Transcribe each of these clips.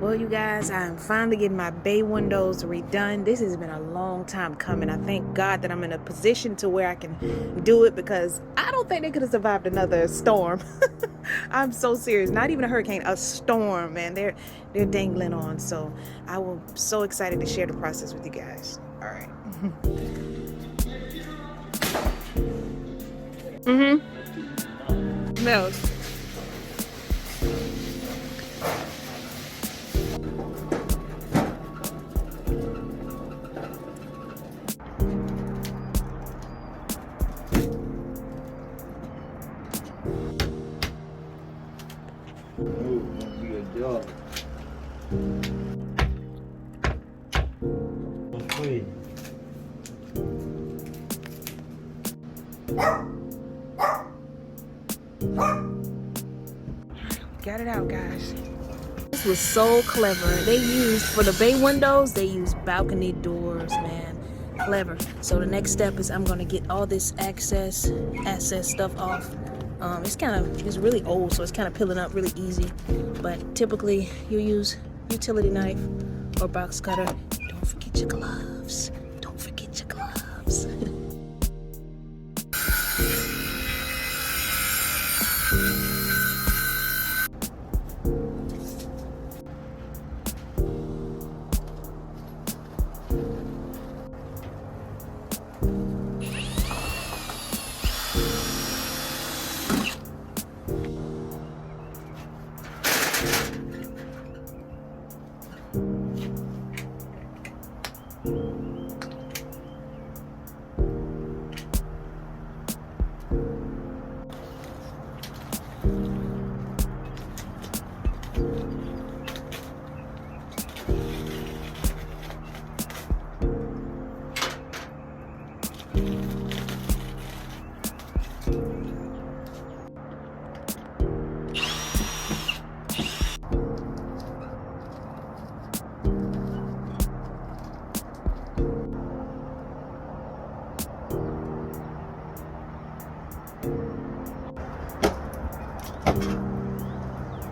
Well, you guys, I'm finally getting my bay windows redone. This has been a long time coming. I thank God that I'm in a position to where I can do it, because I don't think they could have survived another storm. I'm so serious. Not even a hurricane, a storm, man. They're dangling on. So I am so excited to share the process with you guys. All right. Milk. Got it out, guys. This was so clever. They used, for the bay windows, they used balcony doors, man. Clever. So the next step is I'm gonna get all this access stuff off. It's really old, so it's kind of peeling up really easy. But typically you use utility knife or box cutter. Don't forget your gloves. Don't forget your gloves.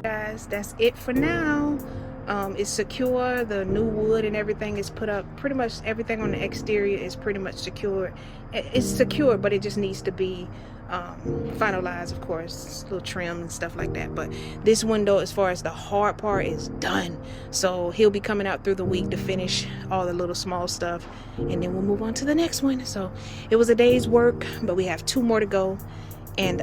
Guys, that's it for now. It's secure. The new wood and everything is put up. Pretty much everything on the exterior is pretty much secure. It's secure, but it just needs to be finalized, of course, little trim and stuff like that. But this window, as far as the hard part, is done. So he'll be coming out through the week to finish all the little small stuff, and then we'll move on to the next one. So it was a day's work, but we have 2 more to go. And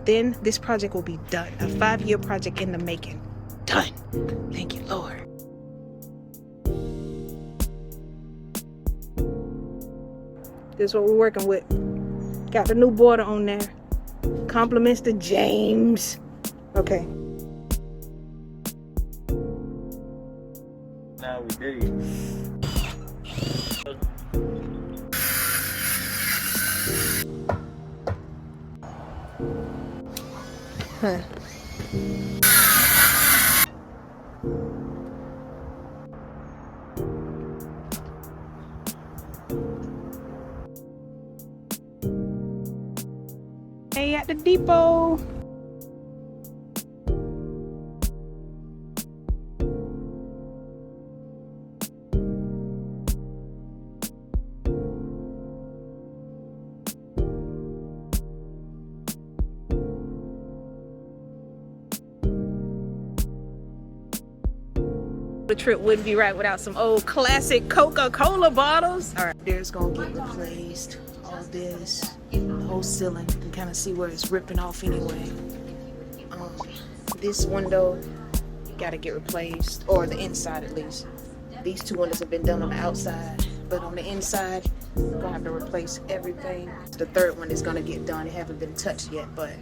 then this project will be done. A 5-year project in the making. Done. Thank you, Lord. This is what we're working with. Got the new border on there. Compliments to James. Okay. Now we did. Huh. Hey, at the depot. The trip wouldn't be right without some old classic Coca-Cola bottles. All right, there's gonna get replaced. All this, the whole ceiling. You can kind of see where it's ripping off anyway. This window gotta get replaced, or the inside at least. These 2 windows have been done on the outside, but on the inside, we're gonna have to replace everything. The 3rd one is gonna get done. It haven't been touched yet, but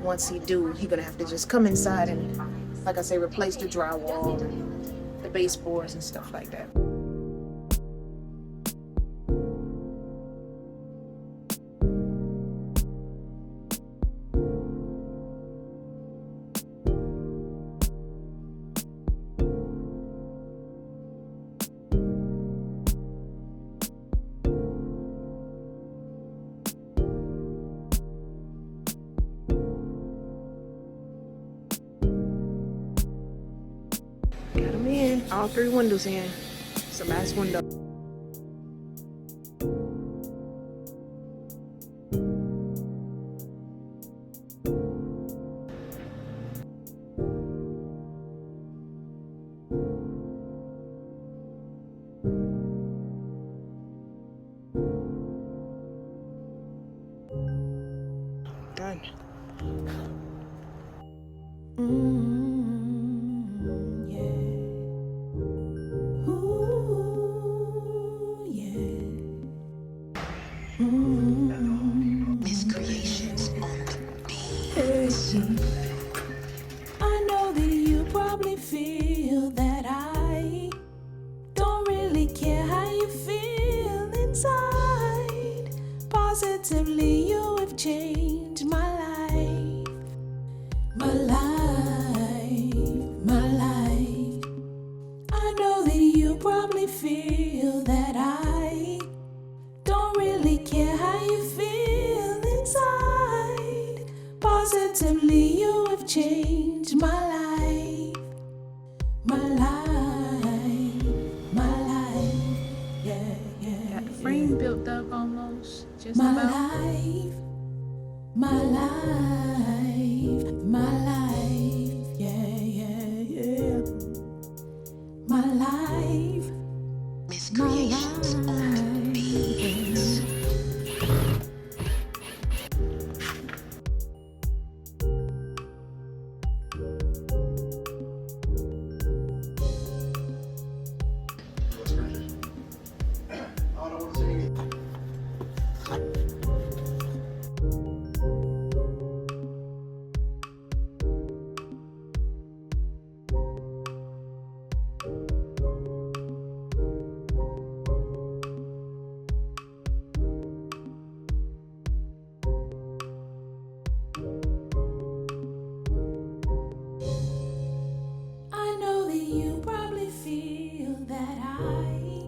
once he do, he's gonna have to just come inside and, like I say, replace the drywall, the baseboards and stuff like that. all 3 windows in. It's the last window. Done. Miscreations on the beat. I know that you probably feel that I don't really care how you feel inside. Positively, you have changed my life. My life, my life. I know that you probably feel that I don't really care how you feel inside. Positively, you have changed my life. My life, my life. Yeah, yeah. Got the frame built up almost. Just My about. life, my life, my life. Yeah, yeah, yeah. My life. Miscreations on the beat. I know that you probably feel that I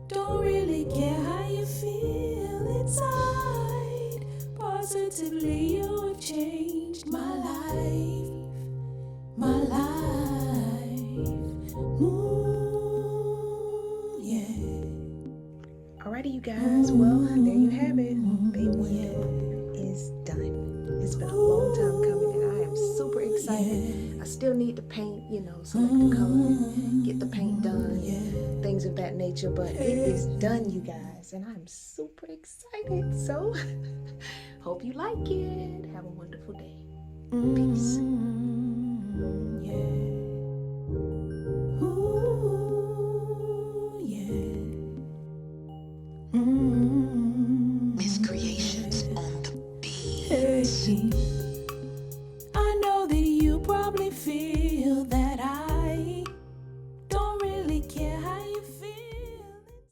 don't really care how you feel inside. Positively, you have changed my life. My life. Ooh, yeah. Alrighty, you guys. Well, there you have it. Bay window is done. It's been a long time coming, and I am super excited. I still need to paint, select the color, get the paint done, things of that nature. But it is done, you guys, and I'm super excited. So, hope you like it. Have a wonderful day. Peace. Miscreations on the beat. I know that you probably feel